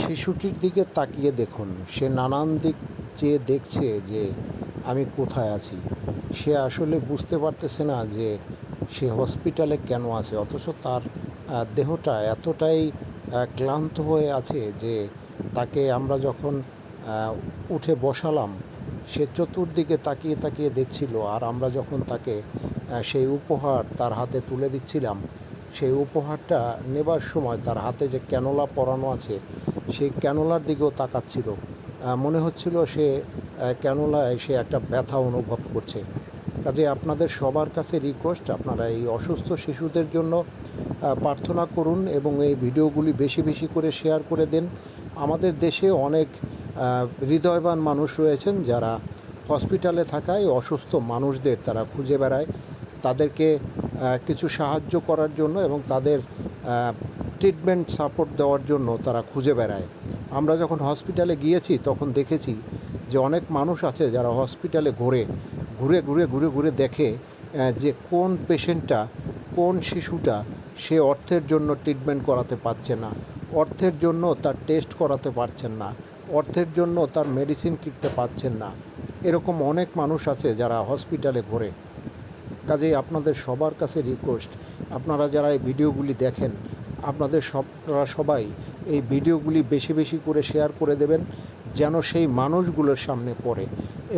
শিশুটির দিকে তাকিয়ে দেখুন, সে নানান দিক চেয়ে দেখছে যে আমি কোথায় আছি। সে আসলে বুঝতে পারতেছে না যে সে হসপিটালে কেন আছে, অথচ তার দেহটা এতটাই ক্লান্ত হয়ে আছে যে তাকে আমরা যখন উঠে বসালাম, সে চতুর্দিকে তাকিয়ে তাকিয়ে দেখছিল। আর আমরা যখন তাকে সেই উপহার তার হাতে তুলে দিচ্ছিলাম, সেই উপহারটা নেবার সময় তার হাতে যে ক্যানোলা পরানো আছে, সেই ক্যানোলার দিকেও তাকাচ্ছিল। মনে হচ্ছিল সে ক্যানোলায় সে একটা ব্যথা অনুভব করছে। কাজে আপনাদের সবার কাছে রিকোয়েস্ট, আপনারা এই অসুস্থ শিশুদের জন্য প্রার্থনা করুন এবং এই ভিডিওগুলি বেশি বেশি করে শেয়ার করে দেন। আমাদের দেশে অনেক হৃদয়বান মানুষ রয়েছেন যারা হসপিটালে থাকায় অসুস্থ মানুষদের তারা খুঁজে বেড়ায়, তাদেরকে কিছু সাহায্য করার জন্য এবং তাদের ট্রিটমেন্ট সাপোর্ট দেওয়ার জন্য তারা খুঁজে বেড়ায়। আমরা যখন হসপিটালে গিয়েছি তখন দেখেছি যে অনেক মানুষ আছে যারা হসপিটালে ঘুরে ঘুরে ঘুরে ঘুরে ঘুরে দেখে যে কোন পেশেন্টটা, কোন শিশুটা সে অর্থের জন্য ট্রিটমেন্ট করাতে পারছে না, অর্থের জন্য তার টেস্ট করাতে পারছেন না, অর্থের জন্য তার মেডিসিন কিনতে পারছেন না। এরকম অনেক মানুষ আছে যারা হসপিটালে ঘোরে। কাজেই আপনাদের সবার কাছে রিকোয়েস্ট, আপনারা যারা এই ভিডিওগুলি দেখেন, আপনারা সবাই এই ভিডিওগুলি বেশি বেশি করে শেয়ার করে দেবেন যেন সেই মানুষগুলোর সামনে পড়ে।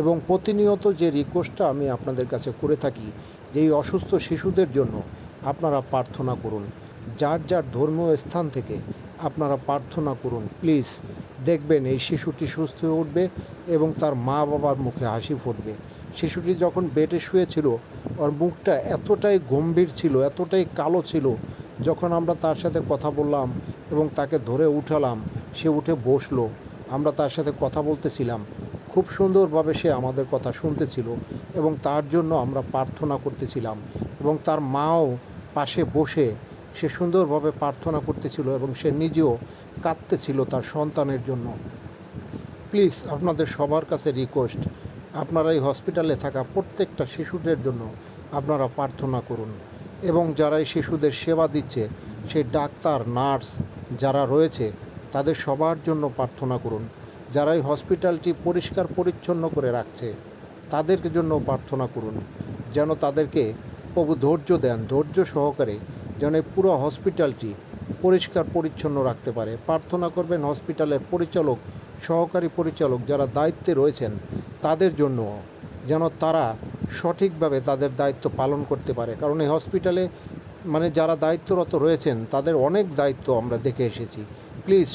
এবং প্রতিনিয়ত যে রিকোয়েস্টটা আমি আপনাদের কাছে করে থাকি যে এই অসুস্থ শিশুদের জন্য আপনারা প্রার্থনা করুন। যার যার ধর্মীয় স্থান থেকে আপনারা প্রার্থনা করুন প্লিজ। দেখবেন এই শিশুটি সুস্থ হয়ে উঠবে এবং তার মা বাবার মুখে হাসি ফুটবে। শিশুটি যখন বেডে শুয়েছিল, ওর মুখটা এতটাই গম্ভীর ছিল, এতটাই কালো ছিল। যখন আমরা তার সাথে কথা বললাম এবং তাকে ধরে উঠালাম, সে উঠে বসলো, আমরা তার সাথে কথা বলতেছিলাম, খুব সুন্দরভাবে সে আমাদের কথা শুনতেছিল এবং তার জন্য আমরা প্রার্থনা করতেছিলাম। এবং তার মাও পাশে বসে সে সুন্দরভাবে প্রার্থনা করতেছিল এবং সে নিজেও কাঁদতেছিল তার সন্তানের জন্য। প্লিজ আপনাদের সবার কাছে রিকোয়েস্ট, আপনারা এই হসপিটালে থাকা প্রত্যেকটা শিশুদের জন্য আপনারা প্রার্থনা করুন। এবং যারা এই শিশুদের সেবা দিচ্ছে, সেই ডাক্তার, নার্স যারা রয়েছে, তাদের সবার জন্য প্রার্থনা করুন। যারা এই হসপিটালটি পরিষ্কার পরিচ্ছন্ন করে রাখছে, তাদের জন্য প্রার্থনা করুন যেন তাদেরকে প্রভু ধৈর্য দেন, ধৈর্য সহকারে যেন এই পুরো হসপিটালটি পরিষ্কার পরিচ্ছন্ন রাখতে পারে। প্রার্থনা করবেন হসপিটালের পরিচালক, সহকারী পরিচালক যারা দায়িত্বে রয়েছেন, তাদের জন্য যেন তারা সঠিকভাবে তাদের দায়িত্ব পালন করতে পারে। কারণ এই হসপিটালে যারা দায়িত্বরত রয়েছেন তাদের অনেক দায়িত্ব আমরা দেখে এসেছি। প্লিজ